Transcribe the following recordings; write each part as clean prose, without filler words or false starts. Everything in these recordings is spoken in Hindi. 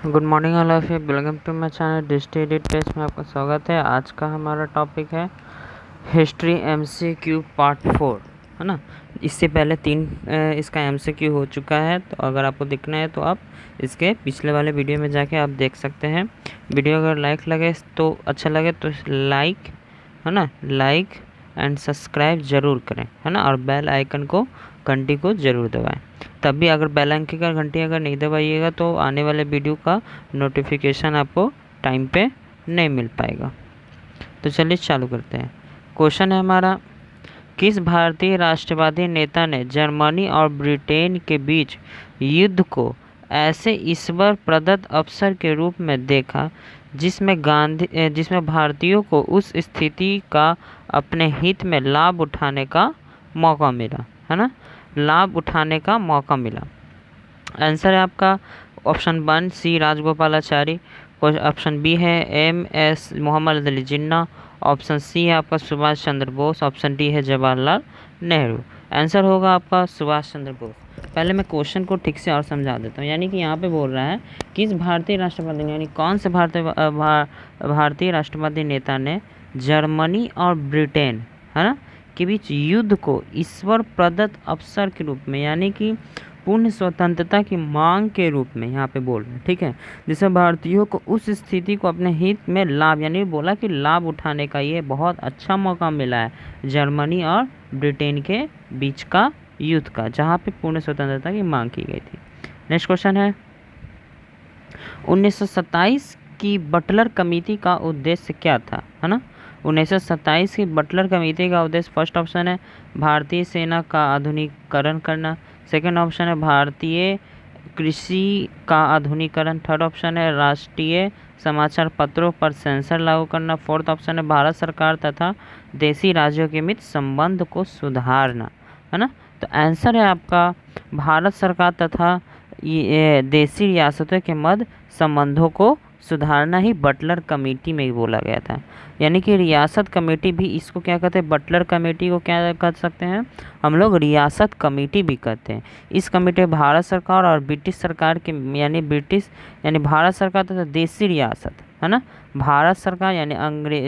Good morning all of you, welcome to my channel डिस्ट्री एडिट टेस्ट में आपका स्वागत है। आज का हमारा टॉपिक है हिस्ट्री एमसीक्यू पार्ट 4, है ना। इससे पहले इसका एमसीक्यू हो चुका है, तो अगर आपको देखना है तो आप इसके पिछले वाले वीडियो में जाके आप देख सकते हैं। वीडियो अगर लाइक लगे तो अच्छा लगे तो लाइक, है ना, लाइक एंड सब्सक्राइब ज़रूर करें, है ना, और बेल आइकन को घंटी को ज़रूर दबाएं। तभी अगर बेल आइकन का घंटी अगर नहीं दबाइएगा तो आने वाले वीडियो का नोटिफिकेशन आपको टाइम पे नहीं मिल पाएगा। तो चलिए चालू करते हैं। क्वेश्चन है हमारा, किस भारतीय राष्ट्रवादी नेता ने जर्मनी और ब्रिटेन के बीच युद्ध को ऐसे ईश्वर प्रदत्त अवसर के रूप में देखा जिसमें भारतीयों को उस स्थिति का अपने हित में लाभ उठाने का मौका मिला, है ना, लाभ उठाने का मौका मिला। आंसर है आपका ऑप्शन 1 सी राजगोपालाचारी, ऑप्शन बी है MS मोहम्मद अली जिन्ना, ऑप्शन सी है आपका सुभाष चंद्र बोस, ऑप्शन डी है जवाहरलाल नेहरू। आंसर होगा आपका सुभाष चंद्र बोस। पहले मैं क्वेश्चन को ठीक से और समझा देता हूँ। यानी कि यहाँ पे बोल रहा है किस भारतीय राष्ट्रवादी, यानी कौन से भारतीय राष्ट्रवादी नेता ने जर्मनी और ब्रिटेन, है ना, के बीच युद्ध को ईश्वर प्रदत्त अवसर के रूप में, यानी कि पूर्ण स्वतंत्रता की मांग के रूप में यहाँ पे बोल रहे हैं, ठीक है, जिसमें भारतीयों को उस स्थिति को अपने हित में लाभ, यानी बोला कि लाभ उठाने का ये बहुत अच्छा मौका मिला है जर्मनी और ब्रिटेन के बीच का युद्ध का, जहाँ पे पूर्ण स्वतंत्रता की मांग की गई थी। नेक्स्ट क्वेश्चन है, 1927 की बटलर कमेटी का उद्देश्य क्या था, है ना। 1927 की बटलर कमेटी का उद्देश्य, फर्स्ट ऑप्शन है भारतीय सेना का आधुनिकीकरण करना, सेकंड ऑप्शन है भारतीय कृषि का आधुनिकीकरण, थर्ड ऑप्शन है राष्ट्रीय समाचार पत्रों पर सेंसर लागू करना, फोर्थ ऑप्शन है भारत सरकार तथा देशी राज्यों के बीच संबंध को सुधारना, है ना। तो आंसर है आपका भारत सरकार तथा ये देशी रियासतों के मध्य संबंधों को सुधारना ही बटलर कमेटी में बोला गया था। यानी कि रियासत कमेटी भी इसको क्या कहते हैं, बटलर कमेटी को क्या कर सकते हैं हम लोग, रियासत कमेटी भी कहते हैं। इस कमेटी में भारत सरकार और ब्रिटिश सरकार के, यानी भारत सरकार तथा देशी रियासत, है ना, भारत सरकार यानी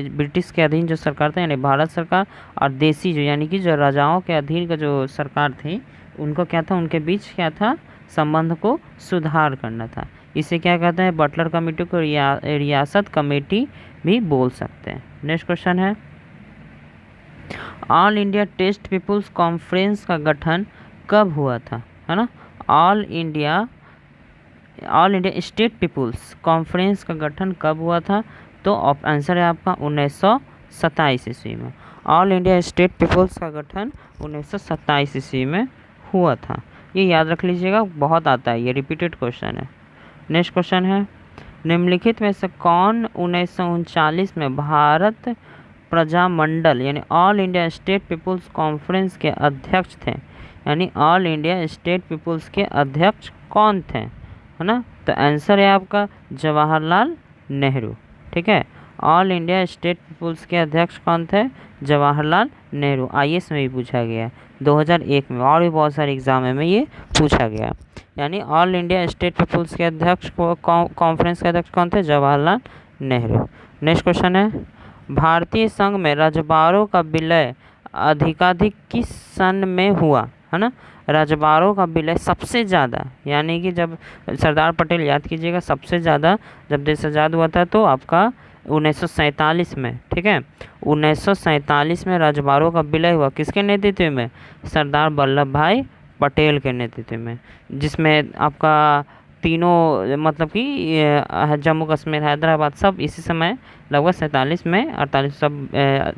ब्रिटिश के अधीन जो सरकार था, यानी भारत सरकार, और देशी जो यानी कि जो राजाओं के अधीन का जो सरकार थी, उनको क्या था, उनके बीच क्या था, संबंध को सुधार करना था। इसे क्या कहते हैं, बटलर कमेटी को रियासत कमेटी भी बोल सकते हैं। नेक्स्ट क्वेश्चन है, all India test people's conference का गठन कब हुआ था, है ना। All India state people's conference का गठन कब हुआ था, तो आंसर है आपका 1927 ईस्वी में। ऑल इंडिया स्टेट पीपुल्स का गठन 1927 ईस्वी में हुआ था। ये याद रख लीजिएगा, बहुत आता है, ये रिपीटेड क्वेश्चन है। नेक्स्ट क्वेश्चन है, निम्नलिखित में से कौन 1939 में भारत प्रजामंडल यानी all India state people's conference के अध्यक्ष थे, यानी ऑल इंडिया स्टेट पीपुल्स के अध्यक्ष कौन थे, है ना। तो आंसर है आपका जवाहरलाल नेहरू, ठीक है। ऑल इंडिया स्टेट पीपुल्स के अध्यक्ष कौन थे, जवाहरलाल नेहरू। IAS में भी पूछा गया है 2001 में, और भी बहुत सारे एग्जाम में ये पूछा गया। यानी ऑल इंडिया स्टेट पीपुल्स के अध्यक्ष कॉन्फ्रेंस के अध्यक्ष कौन थे, जवाहरलाल नेहरू। नेक्स्ट क्वेश्चन है, भारतीय संघ में रजबारों का विलय अधिकाधिक किस सन में हुआ, है ना। रजबारों का विलय सबसे ज़्यादा, यानी कि जब सरदार पटेल, याद कीजिएगा, सबसे ज़्यादा जब देश आज़ाद हुआ था तो आपका 1947 में, ठीक है, 1947 में रजबारों का विलय हुआ। किसके नेतृत्व में, सरदार वल्लभ भाई पटेल के नेतृत्व में, जिसमें आपका तीनों मतलब कि जम्मू कश्मीर, हैदराबाद, सब इसी समय लगभग 47 में, 48 सब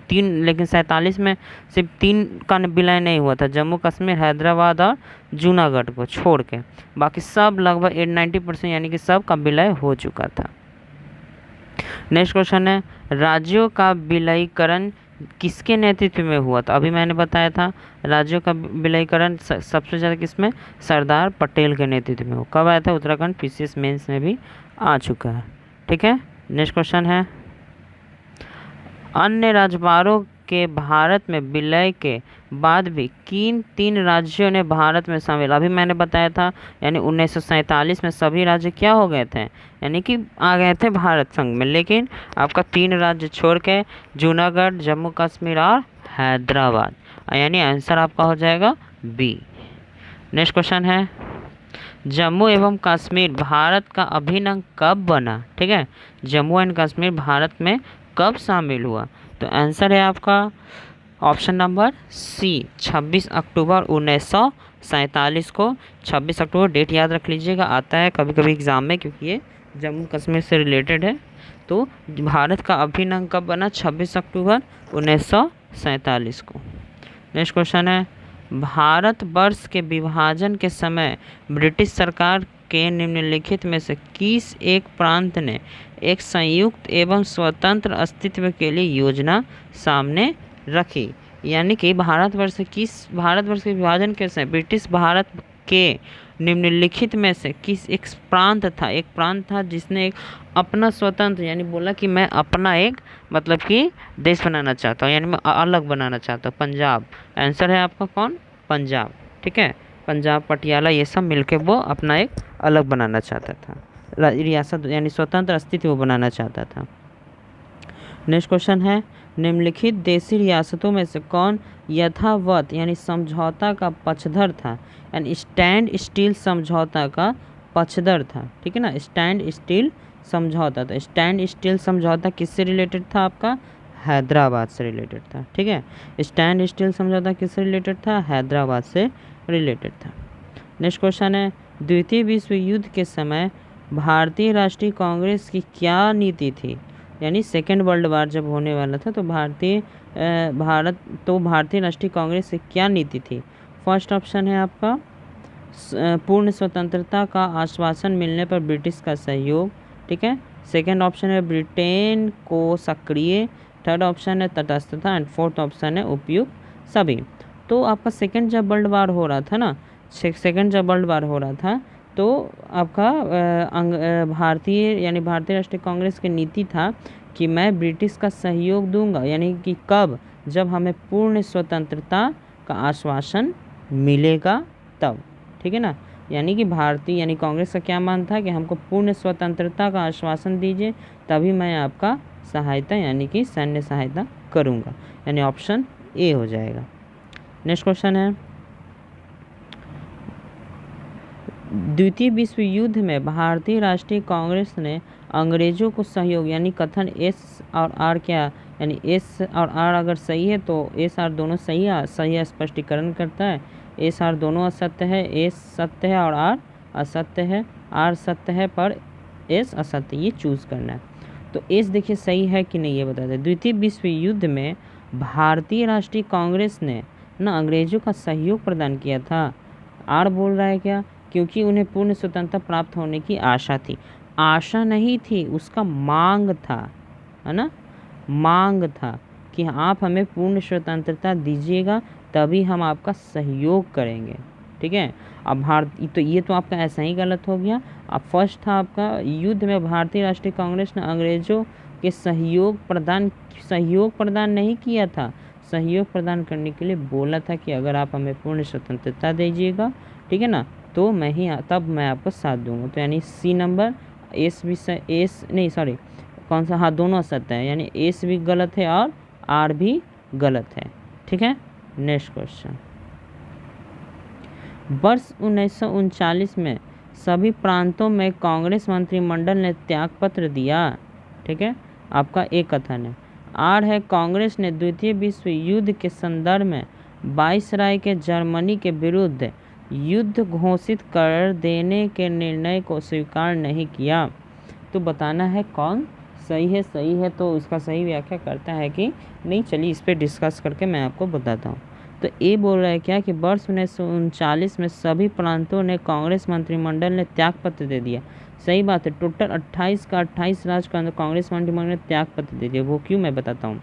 तीन, लेकिन 47 में सिर्फ 3 का विलय नहीं हुआ था, जम्मू कश्मीर, हैदराबाद और जूनागढ़ को छोड़ के, बाकी सब लगभग 90% यानी कि सब का विलय हो चुका था। नेक्स्ट क्वेश्चन है, राज्यों का विलयीकरण किसके नेतृत्व में हुआ था। अभी मैंने बताया था राज्यों का विलयीकरण सबसे ज़्यादा किसमें, सरदार पटेल के नेतृत्व में हो। कब आया था, उत्तराखंड PCS मेंस में भी आ चुका है, ठीक है। नेक्स्ट क्वेश्चन है, अन्य रजबारों के भारत में विलय के बाद भी किन 3 राज्यों ने भारत में शामिल, अभी मैंने बताया था, यानी 1947 में सभी राज्य क्या हो गए थे, यानी कि आ गए थे भारत संघ में, लेकिन आपका 3 राज्य छोड़ के जूनागढ़, जम्मू कश्मीर और हैदराबाद, यानी आंसर आपका हो जाएगा बी। नेक्स्ट क्वेश्चन है, जम्मू एवं कश्मीर भारत का अभिन्न अंग कब बना? ठीक है, जम्मू एंड कश्मीर भारत में कब शामिल हुआ? तो आंसर है आपका ऑप्शन नंबर सी, 26 अक्टूबर 1947 को। 26 अक्टूबर डेट याद रख लीजिएगा, आता है कभी कभी एग्जाम में, क्योंकि ये जम्मू कश्मीर से रिलेटेड है। तो भारत का अभिन्न अंग कब बना? 26 अक्टूबर 1947 को। नेक्स्ट क्वेश्चन है, भारतवर्ष के विभाजन के समय ब्रिटिश सरकार के निम्नलिखित में से किस एक प्रांत ने एक संयुक्त एवं स्वतंत्र अस्तित्व के लिए योजना सामने रखी? यानी कि भारतवर्ष के विभाजन के समय ब्रिटिश भारत के निम्नलिखित में से किस एक प्रांत था जिसने एक अपना स्वतंत्र, यानी बोला कि मैं अपना एक मतलब कि देश बनाना चाहता हूँ, यानी मैं अलग बनाना चाहता हूँ, पंजाब। आंसर है आपका कौन? पंजाब। ठीक है, पंजाब, पटियाला, ये सब मिलके वो अपना एक अलग बनाना चाहता था, रियासत यानी स्वतंत्र अस्तित्व वो बनाना चाहता था। नेक्स्ट क्वेश्चन है, निम्नलिखित देशी रियासतों में से कौन यथावत यानी समझौता का पक्षधर था? यानी स्टैंड स्टील समझौता का पक्षधर था। ठीक है ना, स्टैंड स्टील समझौता था। स्टैंड स्टील समझौता किससे रिलेटेड था? आपका हैदराबाद से रिलेटेड था। ठीक है, स्टैंड स्टील समझौता किससे रिलेटेड था? हैदराबाद से रिलेटेड था। नेक्स्ट क्वेश्चन है, द्वितीय विश्व युद्ध के समय भारतीय राष्ट्रीय कांग्रेस की क्या नीति थी? यानी सेकेंड वर्ल्ड वार जब होने वाला था तो भारतीय राष्ट्रीय कांग्रेस की क्या नीति थी? फर्स्ट ऑप्शन है आपका पूर्ण स्वतंत्रता का आश्वासन मिलने पर ब्रिटिश का सहयोग। ठीक है, सेकेंड ऑप्शन है ब्रिटेन को सक्रिय, थर्ड ऑप्शन है तटस्थता एंड फोर्थ ऑप्शन है उपयुक्त सभी। तो आपका सेकेंड जब वर्ल्ड वार हो रहा था तो आपका भारतीय राष्ट्रीय कांग्रेस की नीति था कि मैं ब्रिटिश का सहयोग दूंगा, यानी कि कब? जब हमें पूर्ण स्वतंत्रता का आश्वासन मिलेगा तब। ठीक है ना, यानी कि कांग्रेस का क्या मान था कि हमको पूर्ण स्वतंत्रता का आश्वासन दीजिए, तभी मैं आपका सहायता यानी कि सैन्य सहायता करूंगा, यानी ऑप्शन ए हो जाएगा। नेक्स्ट क्वेश्चन है, द्वितीय विश्व युद्ध में भारतीय राष्ट्रीय कांग्रेस ने अंग्रेजों को सहयोग, यानी कथन एस और आर क्या, यानी एस और आर अगर सही है तो एस आर दोनों सही स्पष्टीकरण करता है। एस आर दोनों असत्य है, एस सत्य है और आर असत्य है, आर सत्य है पर एस असत्य, ये चूज करना है। तो एस देखिए सही है कि नहीं ये बता दें। द्वितीय विश्व युद्ध में भारतीय राष्ट्रीय कांग्रेस ने ना अंग्रेजों का सहयोग प्रदान किया था। आर बोल रहा है क्या? क्योंकि उन्हें पूर्ण स्वतंत्रता प्राप्त होने की आशा थी। आशा नहीं थी, उसका मांग था, है ना, मांग था कि आप हमें पूर्ण स्वतंत्रता दीजिएगा तभी हम आपका सहयोग करेंगे। ठीक है, अब तो ये तो आपका ऐसा ही गलत हो गया। अब फर्स्ट था आपका युद्ध में भारतीय राष्ट्रीय कांग्रेस ने अंग्रेजों के सहयोग प्रदान नहीं किया था, सहयोग प्रदान करने के लिए बोला था कि अगर आप हमें पूर्ण स्वतंत्रता दीजिएगा, ठीक है ना, तो तब मैं आपको साथ दूंगा। तो यानी सी नंबर, कौन सा? हाँ, दोनों असत्य है, यानी एस भी गलत है और आर भी गलत है। ठीक है, नेक्स्ट क्वेश्चन, वर्ष 1939 में सभी प्रांतों में कांग्रेस मंत्रिमंडल ने त्यागपत्र दिया। ठीक है, आपका एक कथन है। आर है, कांग्रेस ने द्वितीय विश्व युद्ध के संदर्भ में वायसराय के जर्मनी के विरुद्ध युद्ध घोषित कर देने के निर्णय को स्वीकार नहीं किया। तो बताना है कौन सही है। सही है तो इसका सही व्याख्या करता है कि नहीं, चलिए इस पर डिस्कस करके मैं आपको बताता हूँ। तो ए बोल रहा है क्या कि वर्ष 1939 में सभी प्रांतों ने कांग्रेस मंत्रिमंडल ने त्यागपत्र दे दिया। सही बात है, टोटल 28 का 28 राज्य का कांग्रेस मंत्रिमंडल ने त्यागपत्र दे दिया। वो क्यों, मैं बताता हूँ।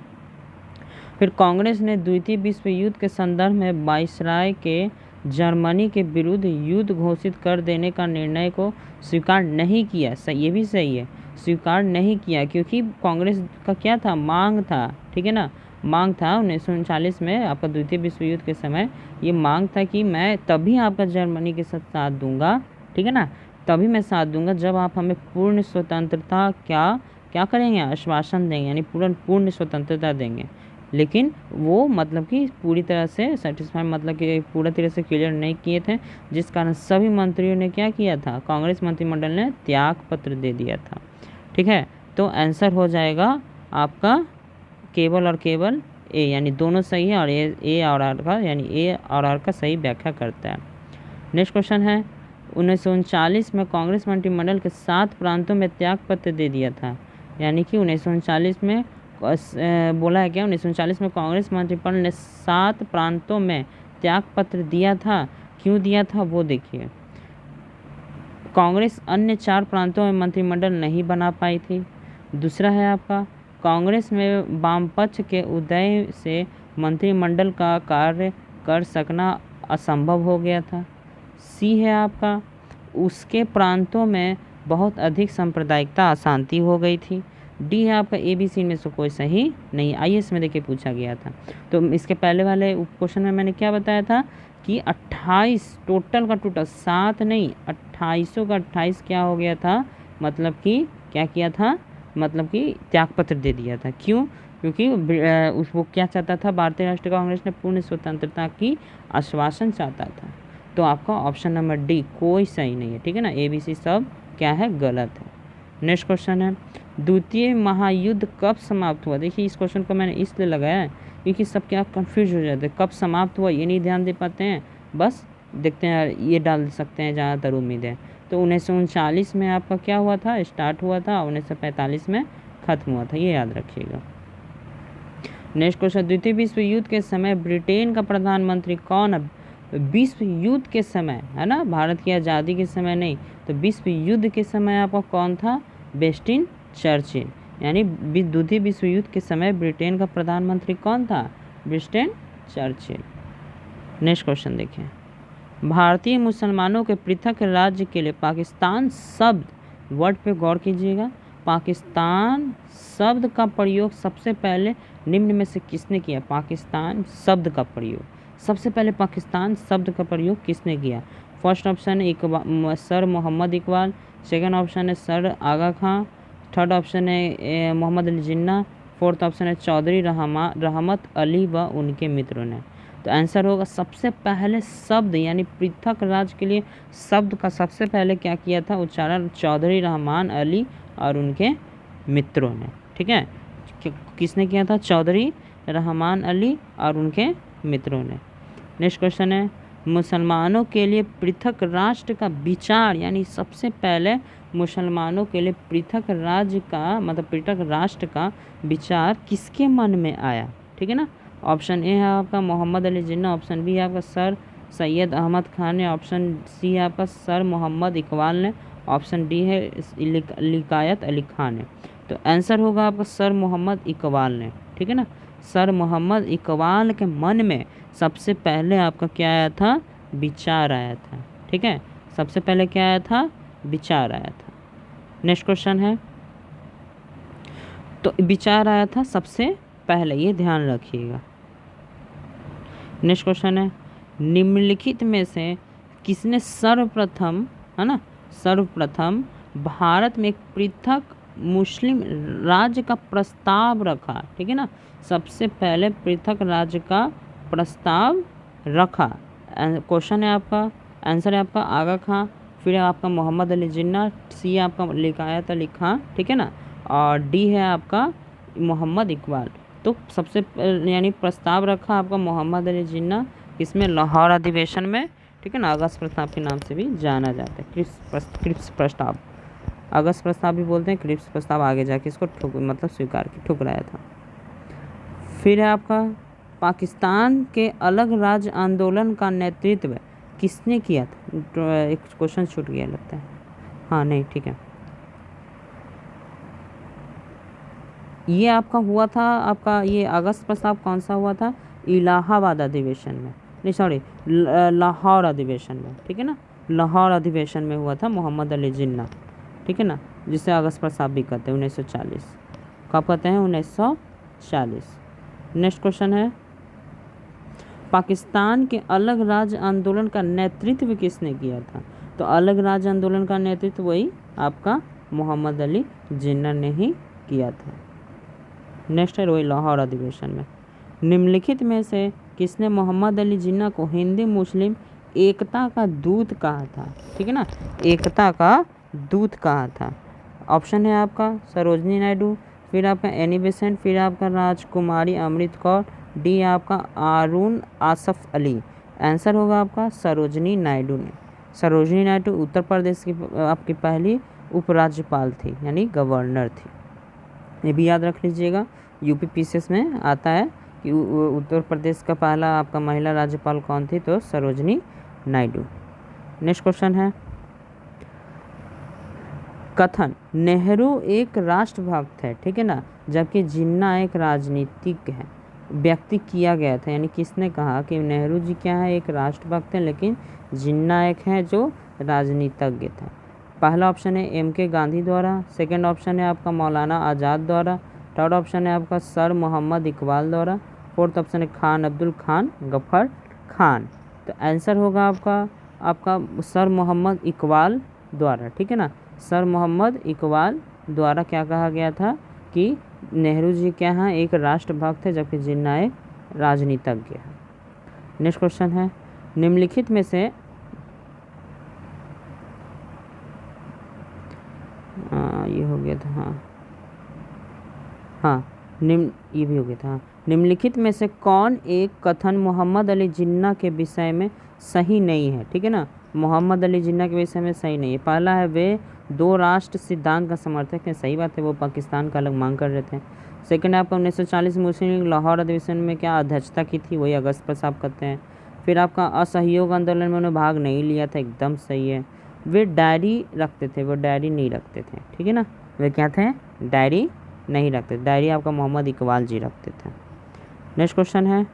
फिर कांग्रेस ने द्वितीय विश्व युद्ध के संदर्भ में वायसराय के जर्मनी के विरुद्ध युद्ध घोषित कर देने का निर्णय को स्वीकार नहीं किया। ये भी सही है, स्वीकार नहीं किया, क्योंकि कांग्रेस का क्या था, मांग था। ठीक है ना, मांग था 1939 में आपका द्वितीय विश्व युद्ध के समय, ये मांग था कि मैं तभी आपका जर्मनी के साथ साथ दूंगा, ठीक है ना, तभी मैं साथ दूंगा जब आप हमें पूर्ण स्वतंत्रता क्या क्या करेंगे, आश्वासन देंगे, यानी पूर्ण स्वतंत्रता देंगे। लेकिन वो मतलब कि पूरी तरह से सेटिस्फाई, मतलब कि पूरा तरह से क्लियर नहीं किए थे, जिस कारण सभी मंत्रियों ने क्या किया था, कांग्रेस मंत्रिमंडल ने त्याग पत्र दे दिया था। ठीक है, तो आंसर हो जाएगा आपका केवल और केवल ए, यानी दोनों सही है, और ए और आर का, यानी ए और आर का सही व्याख्या करता है। नेक्स्ट क्वेश्चन है 1939 में कांग्रेस मंत्रिमंडल के 7 प्रांतों में त्याग पत्र दे दिया था, यानी कि 1939 में बोला है क्या, 1940 में कांग्रेस मंत्रिमंडल ने 7 प्रांतों में त्याग पत्र दिया था। क्यों दिया था वो देखिए, कांग्रेस अन्य 4 प्रांतों में मंत्रिमंडल नहीं बना पाई थी। दूसरा है आपका, कांग्रेस में वामपक्ष के उदय से मंत्रिमंडल का कार्य कर सकना असंभव हो गया था। सी है आपका, उसके प्रांतों में बहुत अधिक सांप्रदायिकता अशांति हो गई थी। डी है आपका, ए बी सी में से कोई सही नहीं, आईएएस में देखिए पूछा गया था। तो इसके पहले वाले क्वेश्चन में मैंने क्या बताया था कि 28 टोटल का टोटल 7 नहीं 28 का 28 क्या हो गया था, मतलब कि क्या किया था, मतलब कि त्यागपत्र दे दिया था। क्यों, क्योंकि वो क्या चाहता था, भारतीय राष्ट्रीय कांग्रेस ने पूर्ण स्वतंत्रता की आश्वासन चाहता था। तो आपका ऑप्शन नंबर डी कोई सही नहीं है, ठीक है ना, ए बी सी सब क्या है, गलत है। नेक्स्ट क्वेश्चन है, द्वितीय महायुद्ध कब समाप्त हुआ। देखिए इस क्वेश्चन को मैंने इसलिए लगाया है क्योंकि सब क्या कंफ्यूज हो जाते हैं, कब समाप्त हुआ ये नहीं ध्यान दे पाते हैं, बस देखते हैं ये डाल सकते हैं ज़्यादातर उम्मीद है। तो 1939 में आपका क्या हुआ था, स्टार्ट हुआ था, 1945 में ख़त्म हुआ था, ये याद रखिएगा। नेक्स्ट क्वेश्चन, द्वितीय विश्व युद्ध के समय ब्रिटेन का प्रधानमंत्री कौन है। विश्व युद्ध के समय है ना, भारत की आज़ादी के समय नहीं, तो विश्व युद्ध के समय आपका कौन था, विंस्टन चर्चिल, यानी द्वितीय विश्व युद्ध के समय ब्रिटेन का प्रधानमंत्री कौन था, विंस्टन चर्चिल। नेक्स्ट क्वेश्चन देखें, भारतीय मुसलमानों के पृथक राज्य के लिए पाकिस्तान शब्द, वर्ड पे गौर कीजिएगा, पाकिस्तान शब्द का प्रयोग सबसे पहले निम्न में से किसने किया। पाकिस्तान शब्द का प्रयोग सबसे पहले, पाकिस्तान शब्द का प्रयोग किसने किया। फर्स्ट ऑप्शन है sir Mohammad Iqbal, second option है sir Aga Khan, third option है मोहम्मद अली जिन्ना, फोर्थ ऑप्शन है चौधरी रहमत अली व उनके मित्रों ने। तो आंसर होगा सबसे पहले शब्द, यानी पृथक राज्य के लिए शब्द का सबसे पहले क्या किया था उच्चारण, चौधरी रहमान अली और उनके मित्रों ने। ठीक है, किसने किया था, चौधरी रहमान अली और उनके मित्रों ने। नेक्स्ट क्वेश्चन है, मुसलमानों के लिए पृथक राष्ट्र का विचार, यानी सबसे पहले मुसलमानों के लिए पृथक राज्य का मतलब पृथक राष्ट्र का विचार किसके मन में आया। ठीक है ना, ऑप्शन ए है आपका मोहम्मद अली जिन्ना, ऑप्शन बी है आपका सर सैयद अहमद खान ने, ऑप्शन सी है आपका सर मोहम्मद इकबाल ने, ऑप्शन डी है लिकायत अली खान ने। तो आंसर होगा आपका सर मोहम्मद इकबाल ने। ठीक है ना, सर मोहम्मद इकबाल के मन में सबसे पहले आपका क्या आया था, विचार आया था। ठीक है, सबसे पहले क्या आया था, विचार आया था। नेक्स्ट क्वेश्चन है, तो विचार आया था सबसे पहले, ये ध्यान रखिएगा। नेक्स्ट क्वेश्चन है, निम्नलिखित में से किसने सर्वप्रथम है ना, सर्वप्रथम भारत में एक पृथक मुस्लिम राज्य का प्रस्ताव रखा। ठीक है ना, सबसे पहले पृथक राज्य का प्रस्ताव रखा। क्वेश्चन है आपका, आंसर है आपका आगा खां, फिर है आपका मोहम्मद अली जिन्ना, सी है आपका लिकायत अली खां, ठीक है ना, और डी है आपका मोहम्मद इकबाल। तो सबसे यानी प्रस्ताव रखा आपका मोहम्मद अली जिन्ना, किसमें, लाहौर अधिवेशन में। ठीक है ना, अगस्त प्रस्ताव के नाम से भी जाना जाता है, क्रिप्स प्रस्ताव, अगस्त प्रस्ताव भी बोलते हैं, क्रिप्स प्रस्ताव आगे जाके इसको मतलब स्वीकार की ठुकराया था। फिर है आपका, पाकिस्तान के अलग राज्य आंदोलन का नेतृत्व किसने किया था। एक क्वेश्चन छूट गया लगता है, हाँ नहीं ठीक है, ये आपका हुआ था, आपका ये अगस्त प्रस्ताव कौन सा हुआ था, इलाहाबाद अधिवेशन में, नहीं सॉरी लाहौर अधिवेशन में। ठीक है ना, लाहौर अधिवेशन में हुआ था मोहम्मद अली जिन्ना। ठीक है ना, जिसे अगस्त प्रस्ताव भी कहते हैं 1940, कब कहते हैं 1940। नेक्स्ट क्वेश्चन है, पाकिस्तान के अलग राज्य आंदोलन का नेतृत्व किसने किया था? तो अलग राज्य आंदोलन का नेतृत्व वही आपका मोहम्मद अली जिन्ना ने ही किया था। नेक्स्ट है वही लाहौर अधिवेशन में, निम्नलिखित में से किसने मोहम्मद अली जिन्ना को हिंदी मुस्लिम एकता का दूत कहा था? ठीक है ना, एकता का दूत कहा था। ऑप्शन है आपका सरोजनी नायडू, फिर आपका एनी बेसेंट, फिर आपका राजकुमारी अमृत कौर, डी आपका अरुण आसफ अली। आंसर होगा आपका सरोजनी नायडू ने। सरोजनी नायडू उत्तर प्रदेश की आपकी पहली उपराज्यपाल थी, यानी गवर्नर थी। ये भी याद रख लीजिएगा, यूपी पीसीएस में आता है कि उत्तर प्रदेश का पहला आपका महिला राज्यपाल कौन थी? तो सरोजनी नायडू। नेक्स्ट क्वेश्चन है, कथन नेहरू एक राष्ट्रभक्त है, ठीक है ना, जबकि जिन्ना एक राजनीतिक है, व्यक्ति किया गया था, यानी किसने कहा कि नेहरू जी क्या है, एक राष्ट्रभक्त है, लेकिन जिन्ना एक है जो राजनीतिज्ञ था? पहला ऑप्शन है एम.के. गांधी द्वारा, सेकंड ऑप्शन है आपका मौलाना आज़ाद द्वारा, थर्ड ऑप्शन है आपका सर मोहम्मद इकबाल द्वारा, फोर्थ ऑप्शन है खान अब्दुल खान गफ्फर खान। तो आंसर होगा आपका सर मोहम्मद इकबाल द्वारा, ठीक है ना, सर मोहम्मद इकबाल द्वारा क्या कहा गया था कि नेहरू जी क्या हैं, एक राष्ट्रभक्त है, जबकि जिन्ना एक राजनीतिज्ञ है। नेक्स्ट क्वेश्चन है, निम्नलिखित में से ये हो गया था, ये भी हो गया था। निम्नलिखित में से कौन एक कथन मोहम्मद अली जिन्ना के विषय में सही नहीं है? ठीक है ना, मोहम्मद अली जिन्ना के विषय में सही नहीं है। पहला है वे दो राष्ट्र सिद्धांत का समर्थक है, सही बात है, वो पाकिस्तान का अलग मांग कर रहे थे। सेकंड है आपका 1940 मुस्लिम लीग लाहौर अधिवेशन में क्या अध्यक्षता की थी? वही अगस्त प्रसाद करते हैं। फिर आपका असहयोग आंदोलन में उन्होंने भाग नहीं लिया था, एकदम सही है। वे डायरी रखते थे, वो डायरी नहीं रखते थे, ठीक है ना, वे क्या थे, डायरी नहीं रखते, डायरी आपका मोहम्मद इकबाल जी रखते थे। नेक्स्ट क्वेश्चन है,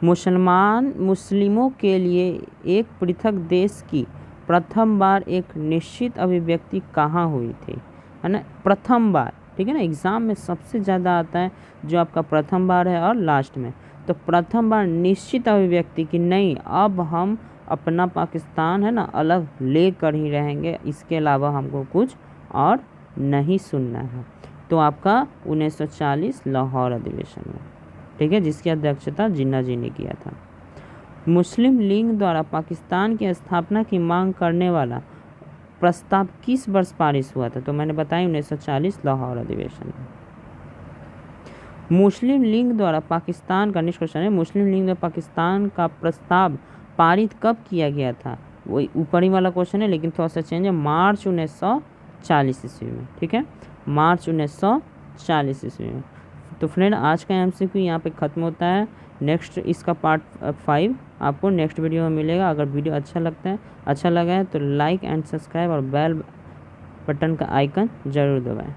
मुस्लिमों के लिए एक पृथक देश की प्रथम बार एक निश्चित अभिव्यक्ति कहाँ हुई थी? है ना, प्रथम बार, ठीक है ना, एग्ज़ाम में सबसे ज़्यादा आता है जो आपका प्रथम बार है और लास्ट में। तो प्रथम बार निश्चित अभिव्यक्ति की नहीं, अब हम अपना पाकिस्तान है ना अलग ले कर ही रहेंगे, इसके अलावा हमको कुछ और नहीं सुनना है। तो आपका 1940 लाहौर अधिवेशन में, ठीक है, जिसकी अध्यक्षता जिन्ना जी ने किया था। मुस्लिम लीग द्वारा पाकिस्तान की स्थापना की मांग करने वाला प्रस्ताव किस वर्ष पारित हुआ था? तो मैंने बताया 1940 लाहौर अधिवेशन में। मुस्लिम लीग द्वारा पाकिस्तान का, नेक्स्ट क्वेश्चन है, मुस्लिम लीग द्वारा पाकिस्तान का प्रस्ताव पारित कब किया गया था? वही ऊपर ही वाला क्वेश्चन है, लेकिन थोड़ा सा चेंज है, मार्च 1940 ईस्वी में, ठीक है, मार्च 1940 ईस्वी में। तो फ्रेंड आज का एमसीक्यू यहाँ पे ख़त्म होता है। नेक्स्ट इसका पार्ट 5 आपको नेक्स्ट वीडियो में मिलेगा। अगर वीडियो अच्छा लगा है तो लाइक एंड सब्सक्राइब और बेल बटन का आइकन ज़रूर दबाएं।